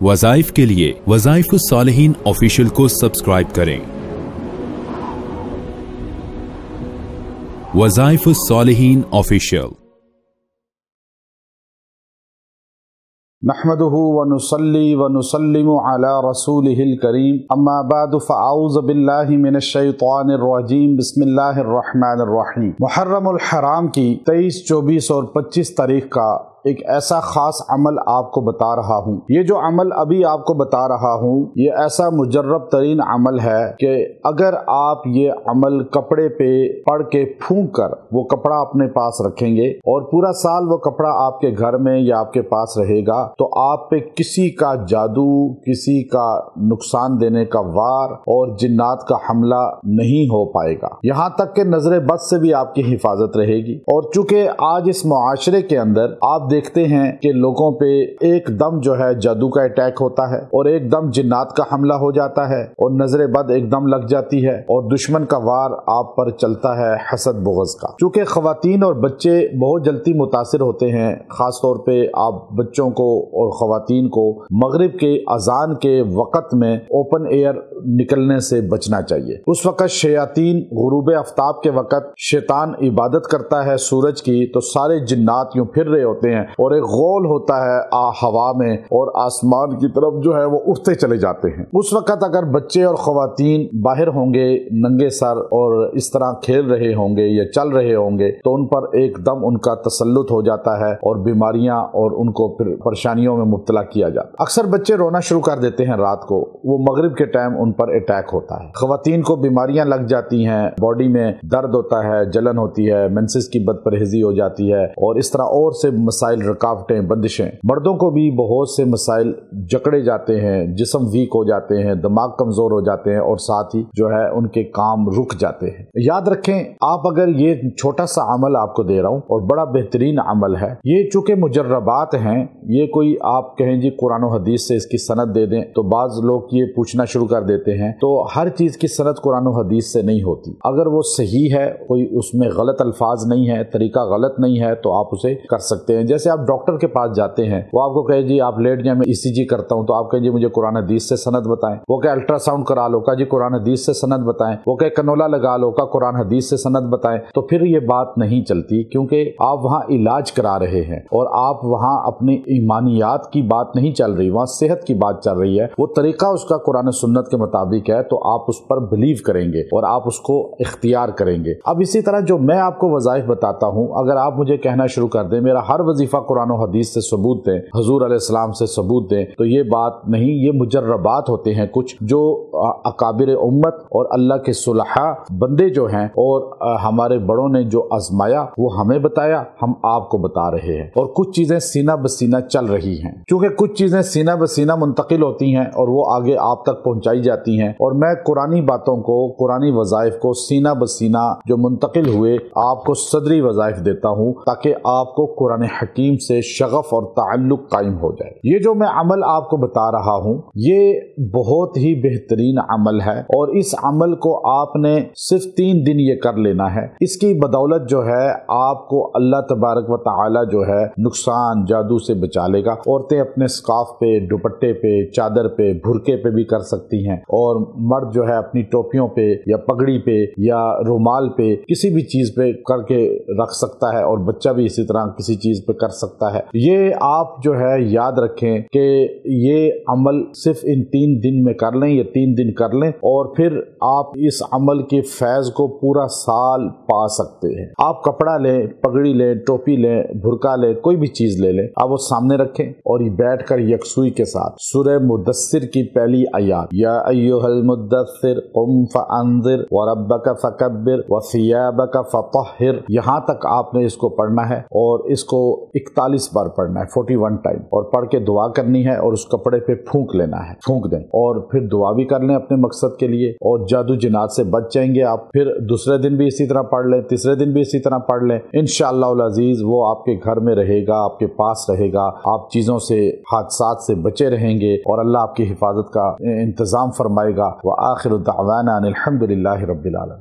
वज़ाइफ के लिए वज़ाइफ़ुस्सालिहीन ऑफिशियल को सब्सक्राइब करें। वज़ाइफ़ुस्सालिहीन ऑफिशियल। नहमदुहु व नुसल्ली व नुसल्लिमु अला रसूलिहिल करीम, अम्मा बादु फ़अऊज़ु बिल्लाहि मिनश शैतानिर रजीम, बिस्मिल्लाहिर रहमानिर रहीम। मुहर्रमुल हराम की 23, 24 और 25 तारीख का एक ऐसा खास अमल आपको बता रहा हूँ। ये जो अमल अभी आपको बता रहा हूँ ये ऐसा मुजर्रब तरीन अमल है कि अगर आप ये अमल कपड़े पे पढ़ के फूंक कर वो कपड़ा अपने पास रखेंगे और पूरा साल वो कपड़ा आपके घर में या आपके पास रहेगा तो आप पे किसी का जादू, किसी का नुकसान देने का वार और जिन्नात का हमला नहीं हो पाएगा। यहाँ तक कि नजर बद से भी आपकी हिफाजत रहेगी। और चूंकि आज इस मुआशरे के अंदर आप देखते हैं कि लोगों पे एकदम जो है जादू का अटैक होता है और एकदम जिन्नात का हमला हो जाता है और नजर बद एकदम लग जाती है और दुश्मन का वार आप पर चलता है, हसद बुग़्ज़ का। चूंकि ख़वातीन और बच्चे बहुत जल्दी मुतासिर होते हैं, खास तौर पे आप बच्चों को और ख़वातीन को मगरिब के अजान के वक़्त में ओपन एयर निकलने से बचना चाहिए। उस वक़्त शयातीन गुरूब आफ्ताब के वक़्त शैतान इबादत करता है सूरज की, तो सारे जिन्नात यूं फिर रहे होते हैं और एक गोल होता है हवा में और आसमान की तरफ जो है वो उठते चले जाते हैं। उस वक़्त अगर बच्चे और ख़वातीन बाहर होंगे नंगे सर और इस तरह खेल रहे होंगे या चल रहे होंगे तो उन पर एकदम उनका तसल्लुत हो जाता है और बीमारियां और उनको फिर परेशानियों में मुब्तला किया जाता है। अक्सर बच्चे रोना शुरू कर देते हैं रात को, वो मगरिब के टाइम उन पर अटैक होता है। ख़वातीन को बीमारियां लग जाती हैं, बॉडी में दर्द होता है, जलन होती है, मेंसेस की बदपरहेजी हो जाती है और इस तरह और से मसाइल, रुकावटें, बंदिशें। मर्दों को भी बहुत से मसाइल जकड़े जाते हैं, जिस्म वीक हो जाते हैं, दिमाग कमजोर हो जाते हैं और साथ ही जो है उनके काम रुक जाते हैं। याद रखें, आप अगर ये छोटा सा अमल आपको दे रहा हूं और बड़ा बेहतरीन अमल है, ये चूंकि मुजर्रबात हैं, ये कोई आप कहें जी कुरान और हदीस से इसकी सनद दे दें तो बाज लोग ये पूछना शुरू कर देते हैं। तो हर चीज की सनद कुरान और हदीस से नहीं होती। अगर वो सही है, कोई उसमें गलत अल्फाज नहीं है, तरीका गलत नहीं है तो आप उसे कर सकते हैं। जैसे आप डॉक्टर के पास जाते हैं, वो आपको कहे जी आप लेट जाए, मैं ईसीजी करता हूं, तो आप कहे जी मुझे कुरान हदीस से सनद बताएं। वो कहे अल्ट्रासाउंड करा लो, का जी कुरान हदीस से सनद बताएं। वो कहे कनोला लगा लो, का कुरान हदीस से सनद बताएं। तो फिर ये बात नहीं चलती, क्योंकि आप वहां इलाज करा रहे हैं और आप वहां अपनी ईमानियात की बात नहीं चल रही, वहां सेहत की बात चल रही है। वो तरीका उसका कुरान सुन्नत के मुताबिक है तो आप उस पर बिलीव करेंगे और आप उसको इख्तियार करेंगे। अब इसी तरह जो मैं आपको वज़ाइफ बताता हूं, अगर आप मुझे कहना शुरू कर दें मेरा हर वजीफा कुरान और हदीस से सबूत दें, हुजूर अलैहिस्सलाम से सबूत दें, तो ये बात नहीं, ये मुजर्रबात होते हैं कुछ जो अकाबिर उम्मत और अल्लाह के सुलहा बंदे जो हैं और हमारे बड़ों ने जो आजमाया वो हमें बताया, हम आपको बता रहे हैं। और कुछ चीजें सीना बसीना चल रही हैं, क्योंकि कुछ चीजें सीना बसीना मुंतकिल होती हैं और वो आगे आप तक पहुंचाई जाती हैं। और मैं कुरानी बातों को, कुरानी वज़ाइफ को सीना बसीना जो मुंतकिल हुए आपको सदरी वज़ाइफ देता हूं ताकि आपको कुरान हकीम से शगफ और ताल्लुक कायम हो जाए। ये जो मैं अमल आपको बता रहा हूं ये बहुत ही बेहतरीन अमल है और इस अमल को आपने सिर्फ 3 दिन ये कर लेना है। इसकी बदौलत जो है आपको अल्लाह तबारक व तआला जो है नुकसान, जादू से बचा लेगा। औरतें अपने स्कार्फ पे, दुपट्टे पे, चादर पे, भुरके पे भी कर सकती हैं और मर्द जो है अपनी टोपियों पे या पगड़ी पे या रुमाल पे किसी भी चीज पे करके रख सकता है और बच्चा भी इसी तरह किसी चीज पे कर सकता है। ये आप जो है याद रखें कि ये अमल सिर्फ इन 3 दिन में कर लें, ये 3 दिन कर लें और फिर आप इस अमल के फैज को पूरा साल पा सकते हैं। आप कपड़ा लें, पगड़ी लें, टोपी लें, भुरका लें, कोई भी चीज ले लें, आप वो सामने रखें और ये बैठकर यकसुई के साथ सूरह मुदस्सिर की पहली आयत, या अय्युहल मुद्दस्सिर कुम फअंज़िर व रब्बका फकब्बिर व सियाबका फतहिर, यहाँ तक आपने इसको पढ़ना है और इसको 41 बार पढ़ना है, 41 टाइम, और पढ़ के दुआ करनी है और उस कपड़े पे फूंक लेना है, फूंक दें और फिर दुआ भी कर लें अपने मकसद के लिए और जादू जिनात से बच जाएंगे आप। फिर दूसरे दिन भी इसी तरह पढ़ लें, तीसरे दिन भी इसी तरह पढ़ लें, इंशाअल्लाह अज़ीज वो आपके घर में रहेगा, आपके पास रहेगा, आप चीजों से, हादसात से बचे रहेंगे और अल्लाह आपकी हिफाजत का इंतजाम फरमाएगा। व आखिरु दअवाना अनिल हम्दुलिल्लाहि रब्बिल आलमीन।